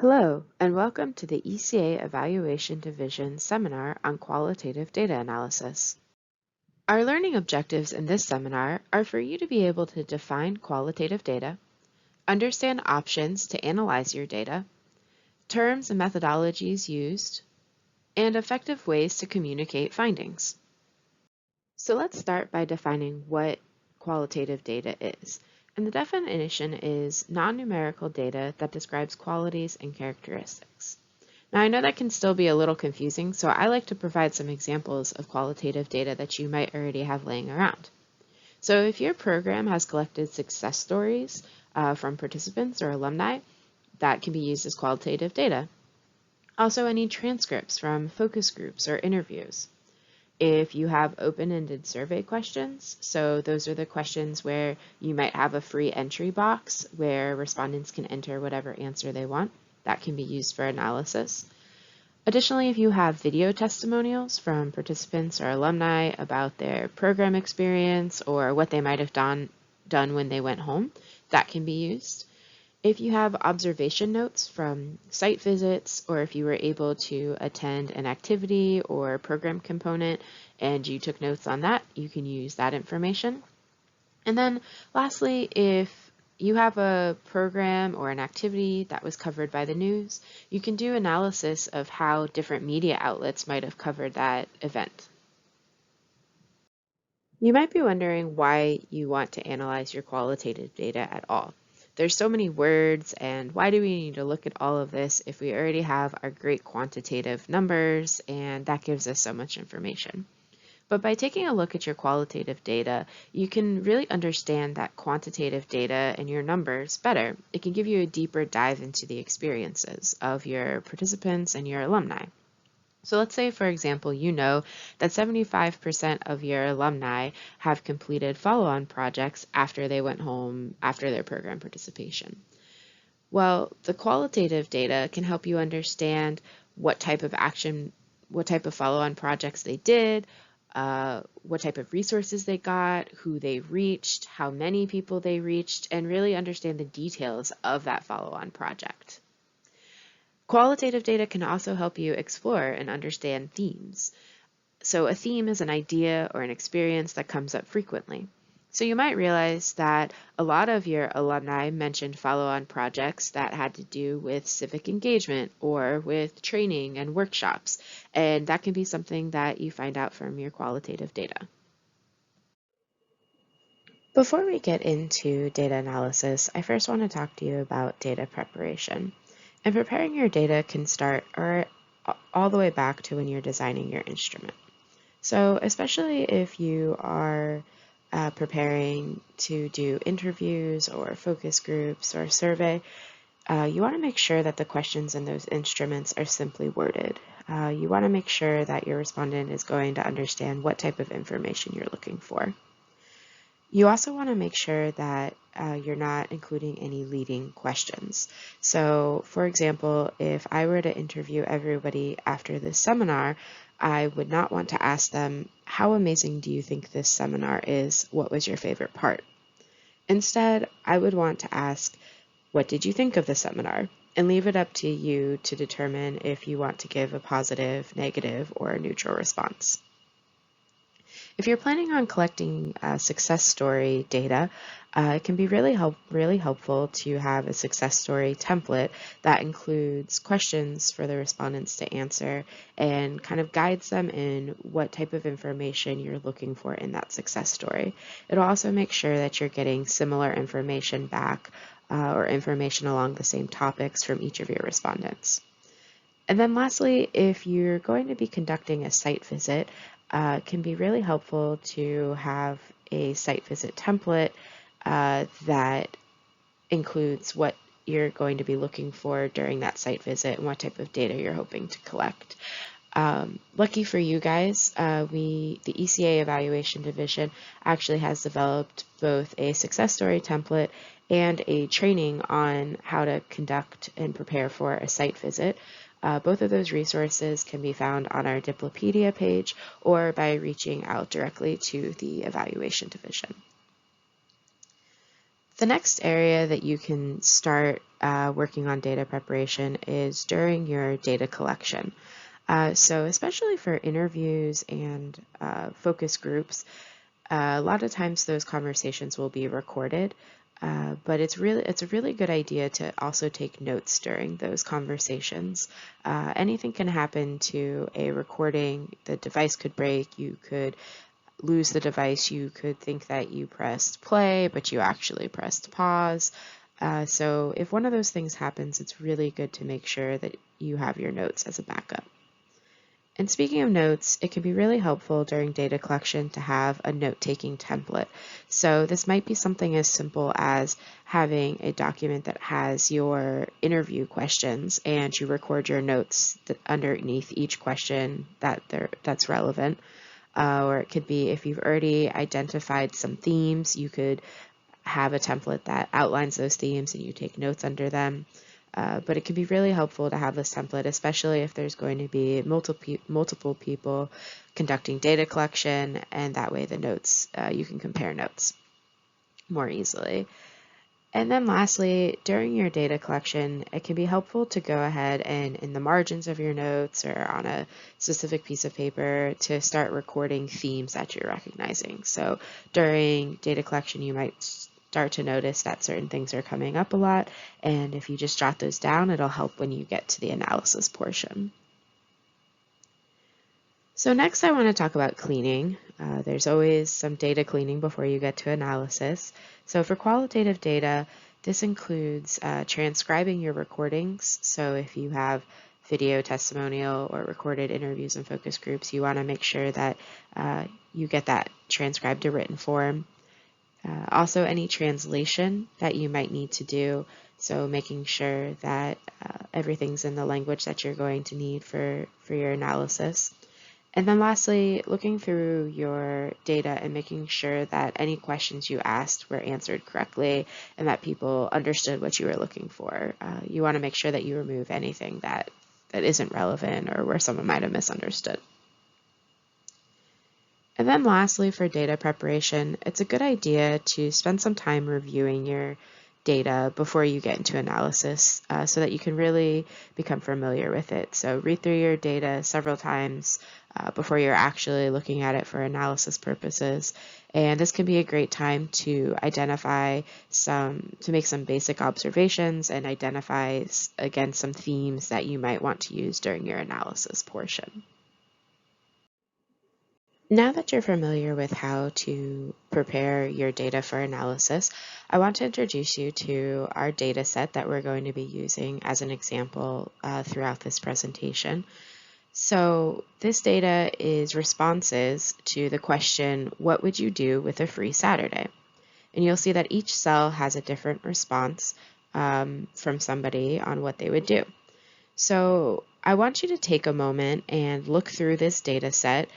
Hello, and welcome to the ECA Evaluation Division seminar on qualitative data analysis. Our learning objectives in this seminar are for you to be able to define qualitative data, understand options to analyze your data, terms and methodologies used, and effective ways to communicate findings. So let's start by defining what qualitative data is. And the definition is non-numerical data that describes qualities and characteristics. Now, I know that can still be a little confusing, so I like to provide some examples of qualitative data that you might already have laying around. So if your program has collected success stories from participants or alumni, that can be used as qualitative data. Also, any transcripts from focus groups or interviews. If you have open-ended survey questions, so those are the questions where you might have a free entry box where respondents can enter whatever answer they want, that can be used for analysis. Additionally, if you have video testimonials from participants or alumni about their program experience or what they might have done when they went home, that can be used. If you have observation notes from site visits, or if you were able to attend an activity or program component and you took notes on that, you can use that information. And then lastly, if you have a program or an activity that was covered by the news, you can do analysis of how different media outlets might have covered that event. You might be wondering why you want to analyze your qualitative data at all. There's so many words, and why do we need to look at all of this if we already have our great quantitative numbers and that gives us so much information? But by taking a look at your qualitative data, you can really understand that quantitative data and your numbers better. It can give you a deeper dive into the experiences of your participants and your alumni. So let's say, for example, you know that 75% of your alumni have completed follow-on projects after they went home after their program participation. Well, the qualitative data can help you understand what type of follow-on projects they did, what type of resources they got, who they reached, how many people they reached, and really understand the details of that follow-on project. Qualitative data can also help you explore and understand themes. So a theme is an idea or an experience that comes up frequently. So you might realize that a lot of your alumni mentioned follow-on projects that had to do with civic engagement or with training and workshops, and that can be something that you find out from your qualitative data. Before we get into data analysis, I first want to talk to you about data preparation. And preparing your data can start all the way back to when you're designing your instrument. So especially if you are preparing to do interviews or focus groups or survey, you want to make sure that the questions in those instruments are simply worded. You want to make sure that your respondent is going to understand what type of information you're looking for. You also want to make sure that you're not including any leading questions. So, for example, if I were to interview everybody after this seminar, I would not want to ask them, how amazing do you think this seminar is? What was your favorite part? Instead, I would want to ask, what did you think of the seminar? And leave it up to you to determine if you want to give a positive, negative, or a neutral response. If you're planning on collecting success story data, it can be really helpful to have a success story template that includes questions for the respondents to answer and kind of guides them in what type of information you're looking for in that success story. It'll also make sure that you're getting similar information back or information along the same topics from each of your respondents. And then lastly, if you're going to be conducting a site visit, it can be really helpful to have a site visit template that includes what you're going to be looking for during that site visit and what type of data you're hoping to collect. Lucky for you guys, the ECA Evaluation Division actually has developed both a success story template and a training on how to conduct and prepare for a site visit. Both of those resources can be found on our Diplopedia page or by reaching out directly to the Evaluation Division. The next area that you can start working on data preparation is during your data collection. So especially for interviews and focus groups, a lot of times those conversations will be recorded, but it's a really good idea to also take notes during those conversations. Anything can happen to a recording. The device could break. You could lose the device. You could think that you pressed play, but you actually pressed pause. So if one of those things happens, it's really good to make sure that you have your notes as a backup. And speaking of notes, it can be really helpful during data collection to have a note-taking template. So this might be something as simple as having a document that has your interview questions and you record your notes underneath each question that's relevant. Or it could be if you've already identified some themes, you could have a template that outlines those themes and you take notes under them. But it can be really helpful to have this template, especially if there's going to be multiple people conducting data collection, and that way the notes, you can compare notes more easily. And then lastly, during your data collection, it can be helpful to go ahead and in the margins of your notes or on a specific piece of paper to start recording themes that you're recognizing. So during data collection, you might start to notice that certain things are coming up a lot, and if you just jot those down, it'll help when you get to the analysis portion. So next I want to talk about cleaning. There's always some data cleaning before you get to analysis. So for qualitative data, this includes transcribing your recordings. So if you have video testimonial or recorded interviews and focus groups, you want to make sure that you get that transcribed to written form. Also any translation that you might need to do. So making sure that everything's in the language that you're going to need for your analysis. And then lastly, looking through your data and making sure that any questions you asked were answered correctly and that people understood what you were looking for. You want to make sure that you remove anything that isn't relevant or where someone might have misunderstood. And then lastly, for data preparation, it's a good idea to spend some time reviewing your data before you get into analysis so that you can really become familiar with it. So read through your data several times before you're actually looking at it for analysis purposes. And this can be a great time to make some basic observations and identify, again, some themes that you might want to use during your analysis portion. Now that you're familiar with how to prepare your data for analysis, I want to introduce you to our data set that we're going to be using as an example throughout this presentation. So this data is responses to the question, what would you do with a free Saturday? And you'll see that each cell has a different response from somebody on what they would do. So I want you to take a moment and look through this data set.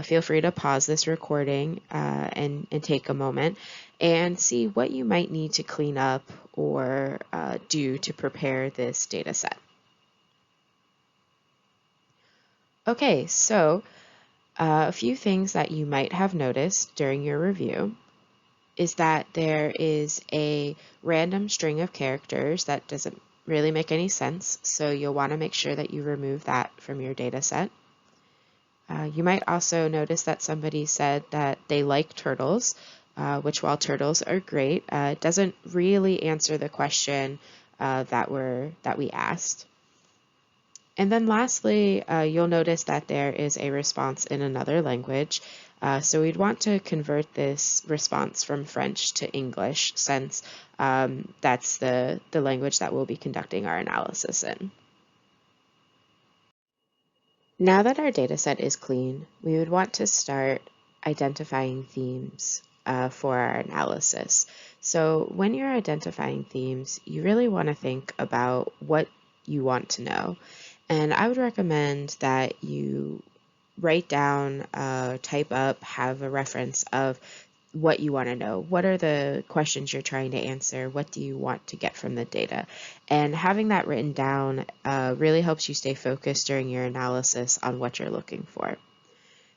Feel free to pause this recording and take a moment and see what you might need to clean up or do to prepare this data set. Okay, so a few things that you might have noticed during your review is that there is a random string of characters that doesn't really make any sense, so you'll want to make sure that you remove that from your data set. You might also notice that somebody said that they like turtles, which while turtles are great, doesn't really answer the question that we asked. And then lastly, you'll notice that there is a response in another language. So we'd want to convert this response from French to English since that's the language that we'll be conducting our analysis in. Now that our data set is clean, we would want to start identifying themes for our analysis. So when you're identifying themes, you really want to think about what you want to know. And I would recommend that you write down, type up, have a reference of what you want to know. What are the questions you're trying to answer? What do you want to get from the data? And having that written down really helps you stay focused during your analysis on what you're looking for.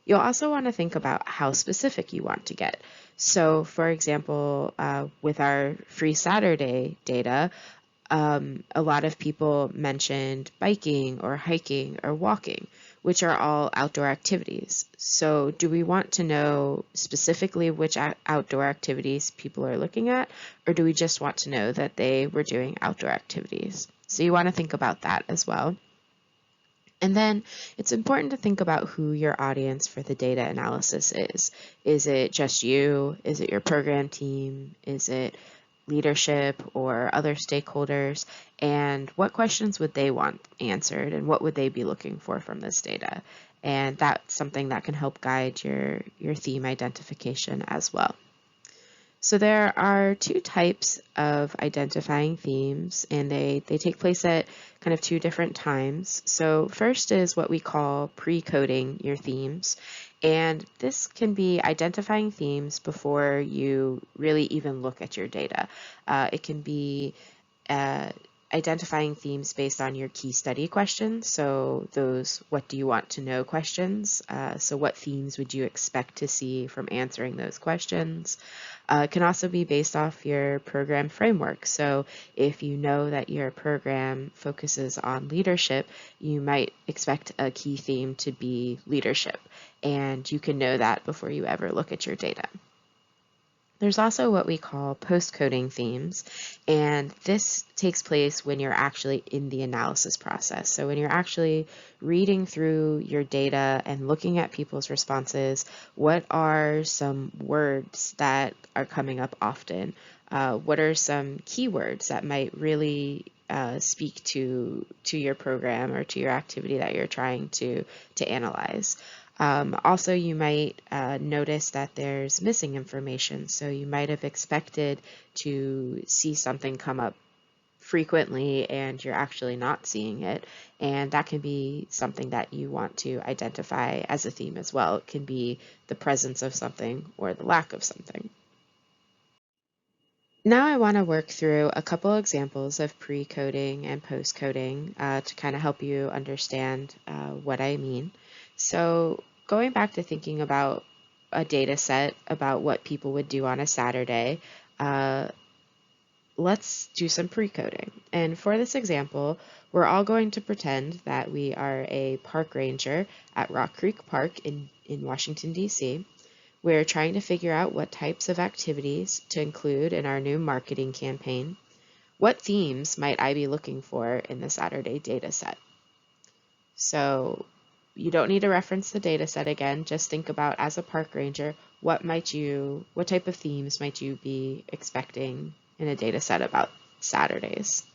You'll also want to think about how specific you want to get. So for example, with our Free Saturday data, a lot of people mentioned biking or hiking or walking, which are all outdoor activities. So do we want to know specifically which outdoor activities people are looking at, or do we just want to know that they were doing outdoor activities? So you want to think about that as well. And then it's important to think about who your audience for the data analysis is. Is it just you? Is it your program team? Is it leadership or other stakeholders? And what questions would they want answered, and what would they be looking for from this data? And that's something that can help guide your theme identification as well. So there are two types of identifying themes, and they take place at kind of two different times. So first is what we call pre-coding your themes, and this can be identifying themes before you really even look at your data. It can be uh, identifying themes based on your key study questions. So those what do you want to know questions. So what themes would you expect to see from answering those questions? It can also be based off your program framework. So if you know that your program focuses on leadership, you might expect a key theme to be leadership. And you can know that before you ever look at your data. There's also what we call post-coding themes, and this takes place when you're actually in the analysis process. So when you're actually reading through your data and looking at people's responses, what are some words that are coming up often? What are some keywords that might really speak to your program or to your activity that you're trying to analyze? Also, you might notice that there's missing information. So you might have expected to see something come up frequently and you're actually not seeing it. And that can be something that you want to identify as a theme as well. It can be the presence of something or the lack of something. Now I want to work through a couple examples of pre-coding and post-coding to kind of help you understand what I mean. So going back to thinking about a data set about what people would do on a Saturday, uh, let's do some pre-coding. And for this example, we're all going to pretend that we are a park ranger at Rock Creek Park in Washington, D.C. We're trying to figure out what types of activities to include in our new marketing campaign. What themes might I be looking for in the Saturday data set? So you don't need to reference the data set again, just think about as a park ranger, what type of themes might you be expecting in a data set about Saturdays?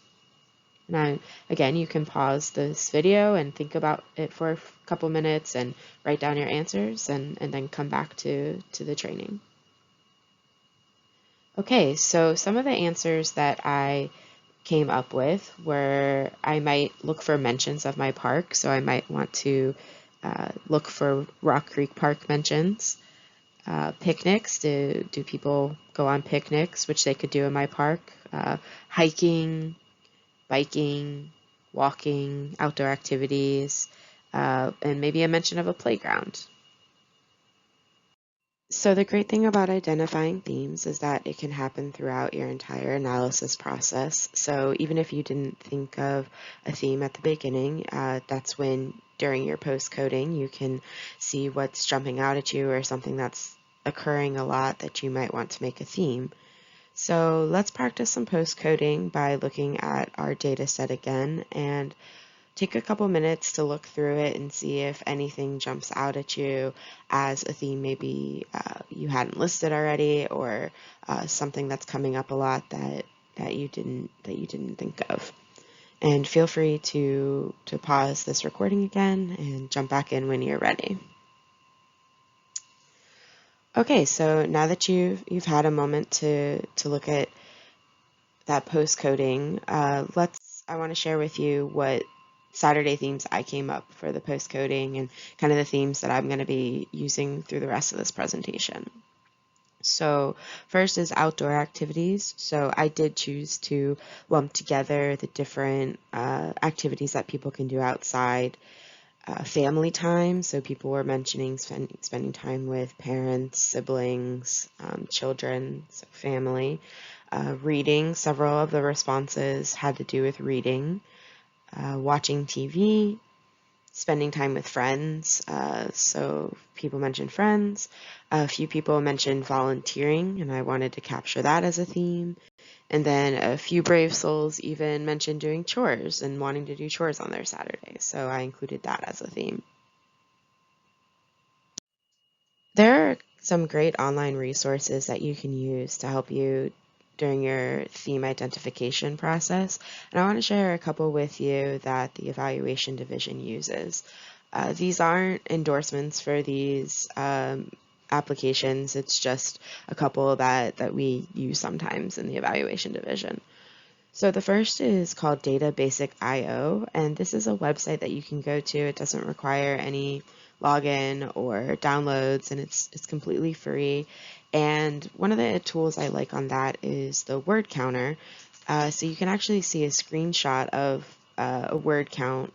Now, again, you can pause this video and think about it for a couple minutes and write down your answers and then come back to the training. Okay, so some of the answers that I came up with were I might look for mentions of my park. So I might want to look for Rock Creek Park mentions. Picnics, do people go on picnics, which they could do in my park? Hiking, biking, walking, outdoor activities, and maybe a mention of a playground. So the great thing about identifying themes is that it can happen throughout your entire analysis process. So even if you didn't think of a theme at the beginning, that's when during your post-coding you can see what's jumping out at you or something that's occurring a lot that you might want to make a theme. So let's practice some post-coding by looking at our data set again and take a couple minutes to look through it and see if anything jumps out at you as a theme maybe you hadn't listed already, or something that's coming up a lot that you didn't think of. And feel free to pause this recording again and jump back in when you're ready. Okay, so now that you've had a moment to look at that post coding, I want to share with you what Saturday themes I came up for the post coding and kind of the themes that I'm going to be using through the rest of this presentation. So first is outdoor activities. So I did choose to lump together the different activities that people can do outside. family time, so people were mentioning spending time with parents, siblings, children, so family. Reading, several of the responses had to do with reading. Watching TV, spending time with friends, so people mentioned friends. A few people mentioned volunteering, and I wanted to capture that as a theme. And then a few brave souls even mentioned doing chores and wanting to do chores on their Saturdays, so I included that as a theme. There are some great online resources that you can use to help you during your theme identification process, and I want to share a couple with you that the evaluation division uses. These aren't endorsements for these applications, it's just a couple that we use sometimes in the evaluation division. So the first is called Data Basic IO, and this is a website that you can go to. It doesn't require any login or downloads, and it's completely free. And one of the tools I like on that is the word counter. So you can actually see a screenshot of a word count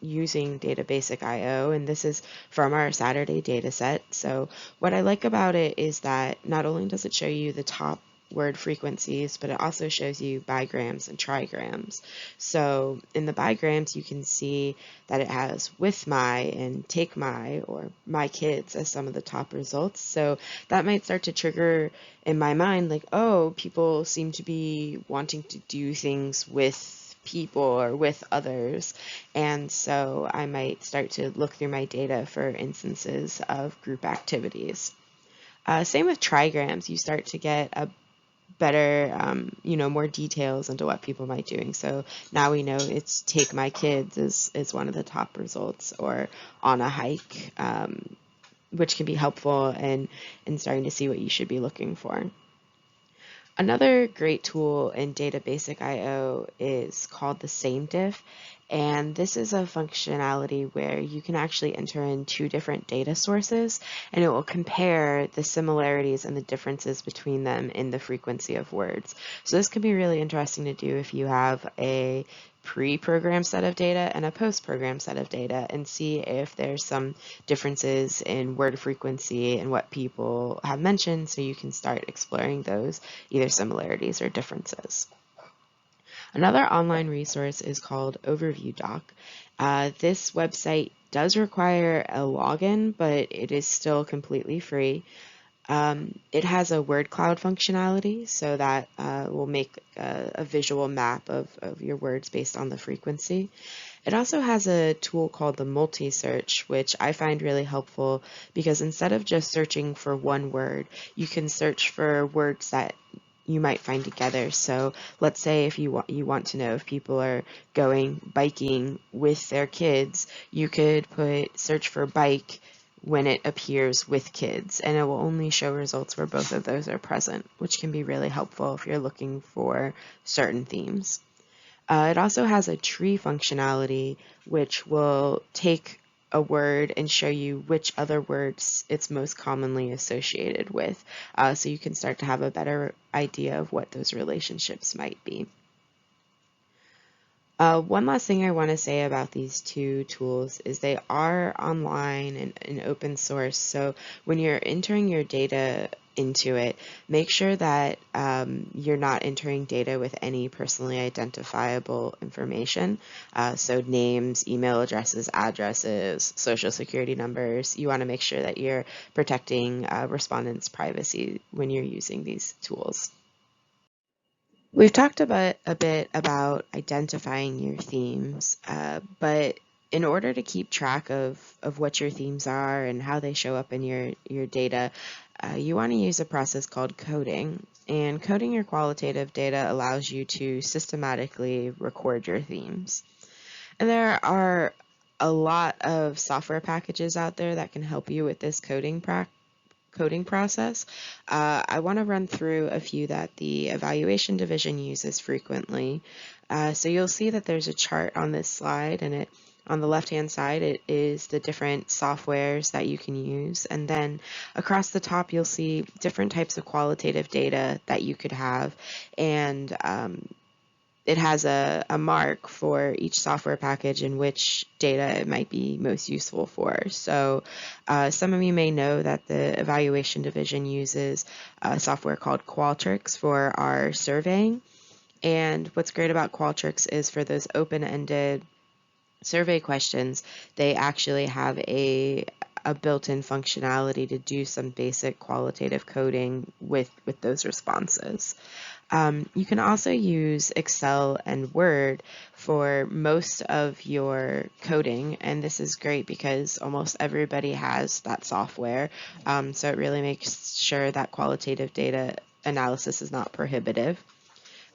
using Data Basic IO, and this is from our Saturday data set. So what I like about it is that not only does it show you the top word frequencies, but it also shows you bigrams and trigrams. So in the bigrams, you can see that it has with my and take my or my kids as some of the top results. So that might start to trigger in my mind like, oh, people seem to be wanting to do things with people or with others. And so I might start to look through my data for instances of group activities. Same with trigrams, you start to get a better, more details into what people might be doing. So now we know it's take my kids is one of the top results, or on a hike, which can be helpful in starting to see what you should be looking for. Another great tool in Data Basic IO is called the same diff, and this is a functionality where you can actually enter in two different data sources, and it will compare the similarities and the differences between them in the frequency of words. So this can be really interesting to do if you have a pre-program set of data and a post-program set of data, and see if there's some differences in word frequency and what people have mentioned, so you can start exploring those either similarities or differences. Another online resource is called Overview Doc. This website does require a login, but it is still completely free. It has a word cloud functionality, so that will make a visual map of your words based on the frequency. It also has a tool called the multi-search, which I find really helpful because instead of just searching for one word, you can search for words that you might find together. So let's say if you want to know if people are going biking with their kids, you could put search for bike when it appears with kids, and it will only show results where both of those are present, which can be really helpful if you're looking for certain themes. It also has a tree functionality, which will take a word and show you which other words it's most commonly associated with, so you can start to have a better idea of what those relationships might be. One last thing I want to say about these two tools is they are online and open source. So when you're entering your data into it, make sure that you're not entering data with any personally identifiable information. So names, email addresses, addresses, social security numbers. You want to make sure that you're protecting respondents' privacy when you're using these tools. We've talked about a bit about identifying your themes, but in order to keep track of what your themes are and how they show up in your data, you want to use a process called coding. And coding your qualitative data allows you to systematically record your themes. And there are a lot of software packages out there that can help you with this coding process. I want to run through a few that the evaluation division uses frequently. So you'll see that there's a chart on this slide, and on the left-hand side, it is the different softwares that you can use. And then across the top, you'll see different types of qualitative data that you could have. And it has a mark for each software package and which data it might be most useful for. So some of you may know that the evaluation division uses a software called Qualtrics for our surveying. And what's great about Qualtrics is for those open-ended survey questions, they actually have a built-in functionality to do some basic qualitative coding with those responses. You can also use Excel and Word for most of your coding, and this is great because almost everybody has that software, so it really makes sure that qualitative data analysis is not prohibitive.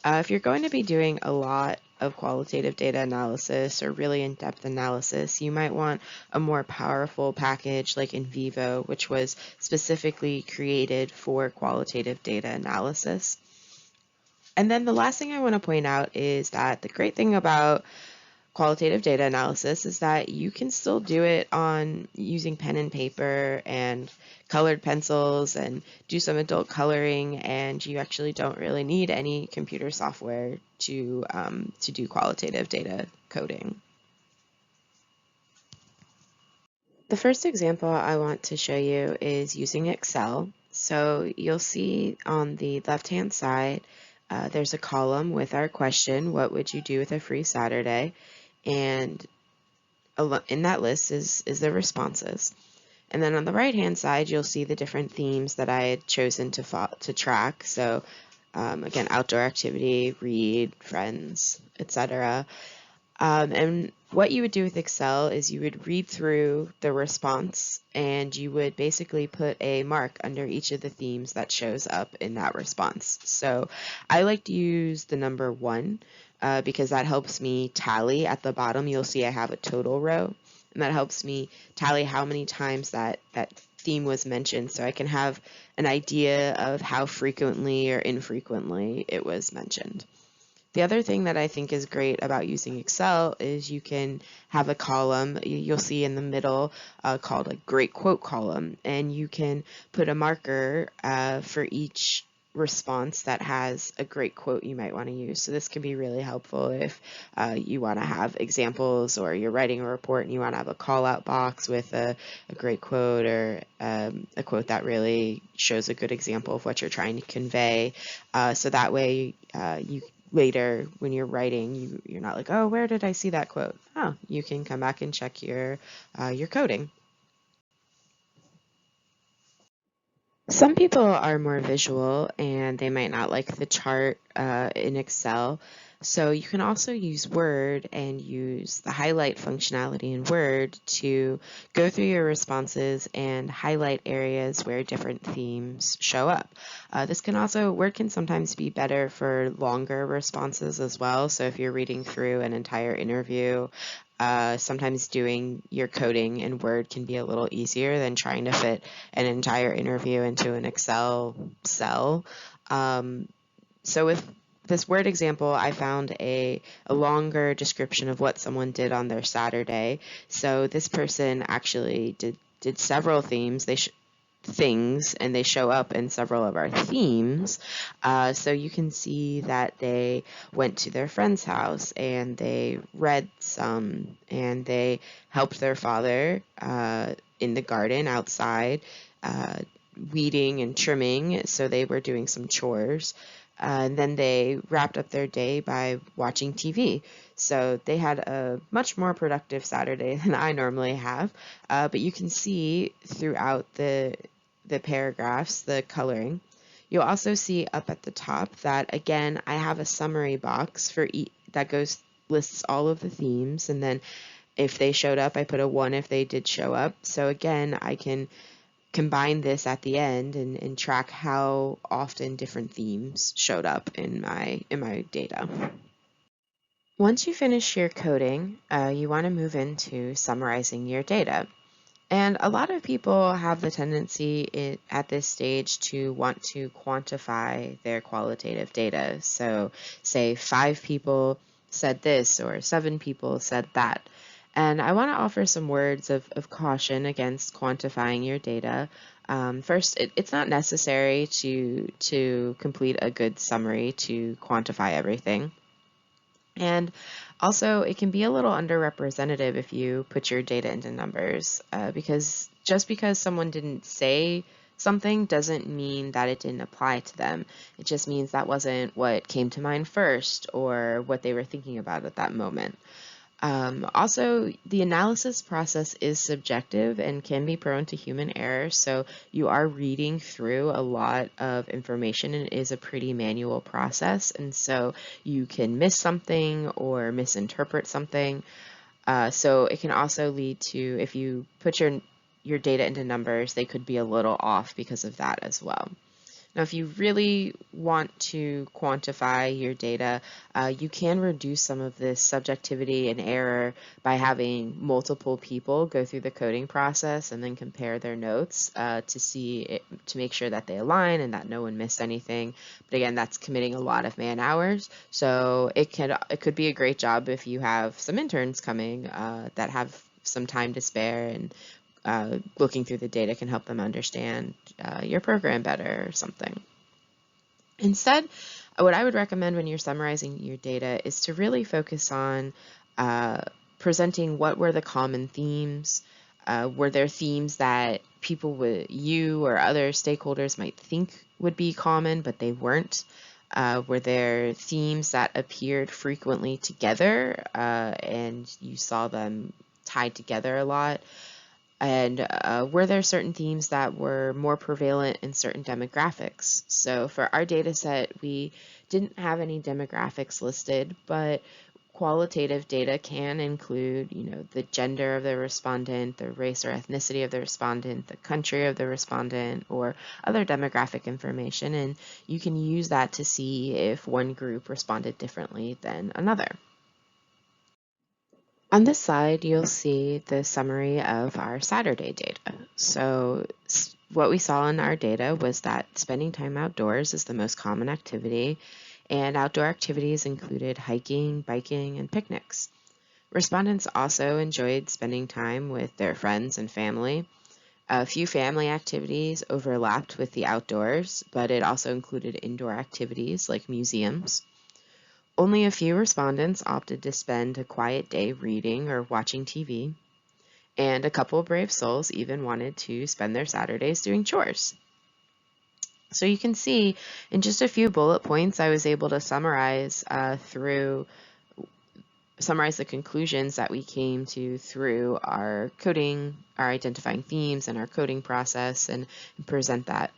If you're going to be doing a lot of qualitative data analysis or really in-depth analysis, you might want a more powerful package like NVivo, which was specifically created for qualitative data analysis. And then the last thing I want to point out is that the great thing about qualitative data analysis is that you can still do it on using pen and paper and colored pencils and do some adult coloring, and you actually don't really need any computer software to do qualitative data coding. The first example I want to show you is using Excel. So you'll see on the left-hand side, there's a column with our question, what would you do with a free Saturday? And in that list is the responses. And then on the right-hand side, you'll see the different themes that I had chosen to track. So again, outdoor activity, read, friends, etc. And what you would do with Excel is you would read through the response and you would basically put a mark under each of the themes that shows up in that response. So I like to use the number 1 because that helps me tally at the bottom. You'll see I have a total row, and that helps me tally how many times that theme was mentioned, so I can have an idea of how frequently or infrequently it was mentioned. The other thing that I think is great about using Excel is you can have a column you'll see in the middle called a great quote column, and you can put a marker for each response that has a great quote you might want to use. So this can be really helpful if you want to have examples, or you're writing a report and you want to have a call out box with a great quote, or a quote that really shows a good example of what you're trying to convey. So that way you later when you're writing, you're not like, oh, where did I see that quote? Oh, you can come back and check your coding. Some people are more visual and they might not like the chart in Excel. So you can also use Word and use the highlight functionality in Word to go through your responses and highlight areas where different themes show up. Word can sometimes be better for longer responses as well. So if you're reading through an entire interview, sometimes doing your coding in Word can be a little easier than trying to fit an entire interview into an Excel cell. So with this Word example, I found a longer description of what someone did on their Saturday. So this person actually did several themes. Things, and they show up in several of our themes. So you can see that they went to their friend's house and they read some, and they helped their father in the garden outside, weeding and trimming, so they were doing some chores. And then they wrapped up their day by watching TV. So they had a much more productive Saturday than I normally have. But you can see throughout the paragraphs, the coloring. You'll also see up at the top that, again, I have a summary box for that lists all of the themes, and then if they showed up, I put a 1 if they did show up. So again, I can combine this at the end and track how often different themes showed up in my data. Once you finish your coding, you want to move into summarizing your data. And a lot of people have the tendency at this stage to want to quantify their qualitative data. So say 5 people said this or 7 people said that. And I want to offer some words of caution against quantifying your data. First, it's not necessary to complete a good summary to quantify everything. And also, it can be a little underrepresentative if you put your data into numbers, because just because someone didn't say something doesn't mean that it didn't apply to them. It just means that wasn't what came to mind first or what they were thinking about at that moment. Also, the analysis process is subjective and can be prone to human error. So you are reading through a lot of information and it is a pretty manual process. And so you can miss something or misinterpret something. So it can also lead to, if you put your data into numbers, they could be a little off because of that as well. Now, if you really want to quantify your data, you can reduce some of this subjectivity and error by having multiple people go through the coding process and then compare their notes to make sure that they align and that no one missed anything. But again, that's committing a lot of man hours. So it could be a great job if you have some interns coming that have some time to spare, and looking through the data can help them understand your program better or something. Instead, what I would recommend when you're summarizing your data is to really focus on presenting what were the common themes. Were there themes that you or other stakeholders might think would be common, but they weren't? Were there themes that appeared frequently together and you saw them tied together a lot? And were there certain themes that were more prevalent in certain demographics? So for our data set, we didn't have any demographics listed, but qualitative data can include, the gender of the respondent, the race or ethnicity of the respondent, the country of the respondent, or other demographic information. And you can use that to see if one group responded differently than another. On this slide, you'll see the summary of our Saturday data. So what we saw in our data was that spending time outdoors is the most common activity, and outdoor activities included hiking, biking, and picnics. Respondents also enjoyed spending time with their friends and family. A few family activities overlapped with the outdoors, but it also included indoor activities like museums. Only a few respondents opted to spend a quiet day reading or watching TV, and a couple of brave souls even wanted to spend their Saturdays doing chores. So you can see in just a few bullet points, I was able to summarize the conclusions that we came to through our coding, our identifying themes, and our coding process, and present that.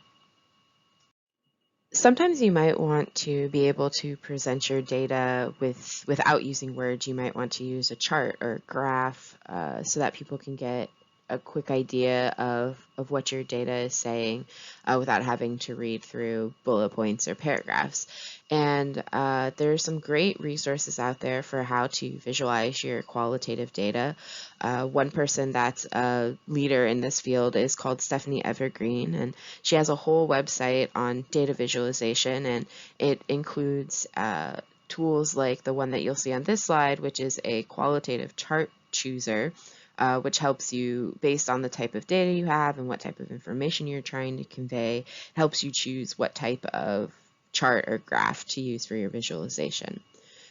Sometimes you might want to be able to present your data without using words. You might want to use a chart or a graph so that people can get a quick idea of what your data is saying without having to read through bullet points or paragraphs. And there are some great resources out there for how to visualize your qualitative data. One person that's a leader in this field is called Stephanie Evergreen, and she has a whole website on data visualization, and it includes tools like the one that you'll see on this slide, which is a qualitative chart chooser, which helps you, based on the type of data you have and what type of information you're trying to convey, helps you choose what type of chart or graph to use for your visualization.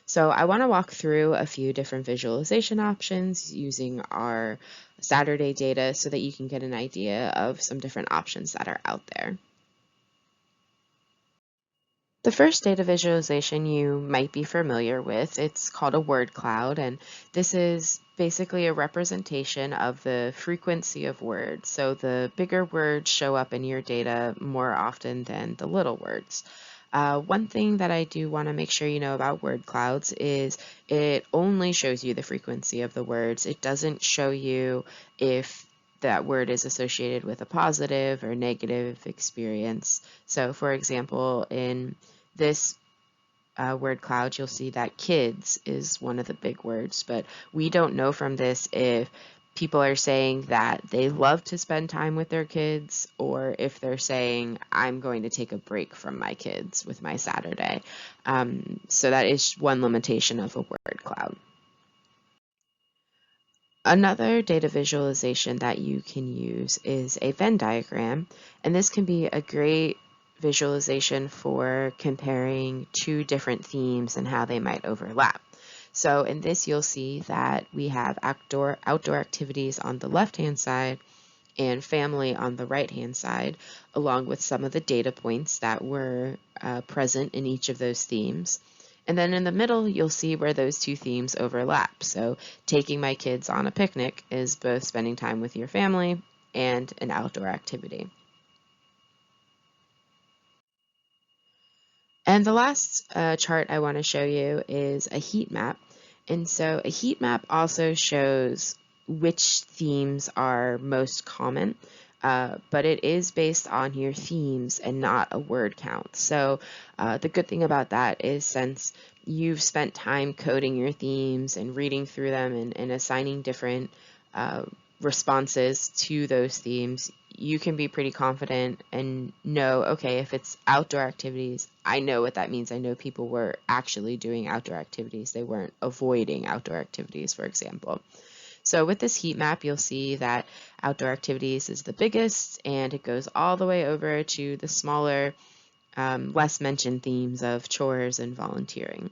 So I want to walk through a few different visualization options using our Saturday data so that you can get an idea of some different options that are out there. The first data visualization you might be familiar with, it's called a word cloud, and this is basically a representation of the frequency of words. So the bigger words show up in your data more often than the little words. One thing that I do want to make sure you know about word clouds is it only shows you the frequency of the words. It doesn't show you if that word is associated with a positive or negative experience. So for example, in this word cloud, you'll see that kids is one of the big words, but we don't know from this if people are saying that they love to spend time with their kids or if they're saying, I'm going to take a break from my kids with my Saturday. So that is one limitation of a word cloud. Another data visualization that you can use is a Venn diagram, and this can be a great visualization for comparing two different themes and how they might overlap. So in this, you'll see that we have outdoor activities on the left-hand side and family on the right-hand side, along with some of the data points that were present in each of those themes. And then in the middle, you'll see where those two themes overlap. So taking my kids on a picnic is both spending time with your family and an outdoor activity. And the last chart I want to show you is a heat map. And so a heat map also shows which themes are most common, but it is based on your themes and not a word count. So the good thing about that is, since you've spent time coding your themes and reading through them and assigning different responses to those themes, you can be pretty confident and know, okay, if it's outdoor activities, I know what that means. I know people were actually doing outdoor activities. They weren't avoiding outdoor activities, for example. So with this heat map, you'll see that outdoor activities is the biggest, and it goes all the way over to the smaller, less mentioned themes of chores and volunteering.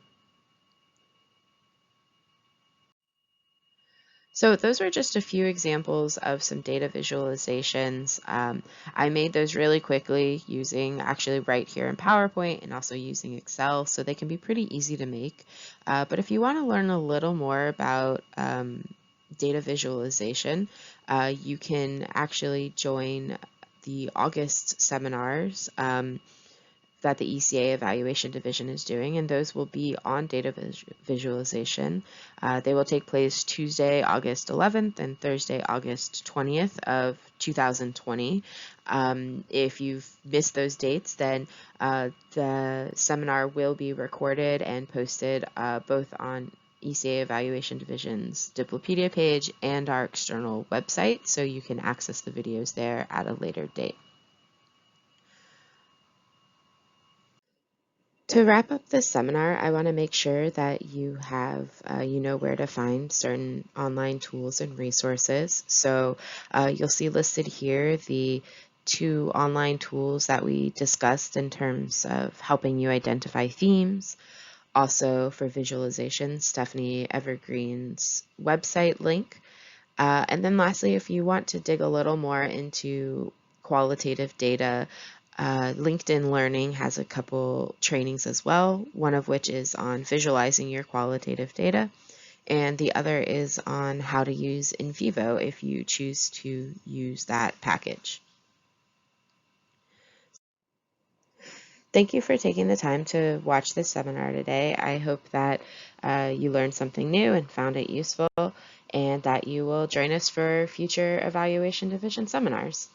So those were just a few examples of some data visualizations. I made those really quickly using actually right here in PowerPoint and also using Excel, so they can be pretty easy to make. But if you want to learn a little more about data visualization, you can actually join the August seminars that the ECA Evaluation Division is doing, and those will be on data visualization. They will take place Tuesday, August 11th and Thursday, August 20th of 2020. If you've missed those dates, then the seminar will be recorded and posted both on ECA Evaluation Division's Diplopedia page and our external website, so you can access the videos there at a later date. To wrap up this seminar, I want to make sure that you have, you know where to find certain online tools and resources. So you'll see listed here the 2 online tools that we discussed in terms of helping you identify themes. Also for visualization, Stephanie Evergreen's website link. And then lastly, if you want to dig a little more into qualitative data, LinkedIn Learning has a couple trainings as well, one of which is on visualizing your qualitative data, and the other is on how to use In Vivo if you choose to use that package. Thank you for taking the time to watch this seminar today. I hope that you learned something new and found it useful, and that you will join us for future Evaluation Division seminars.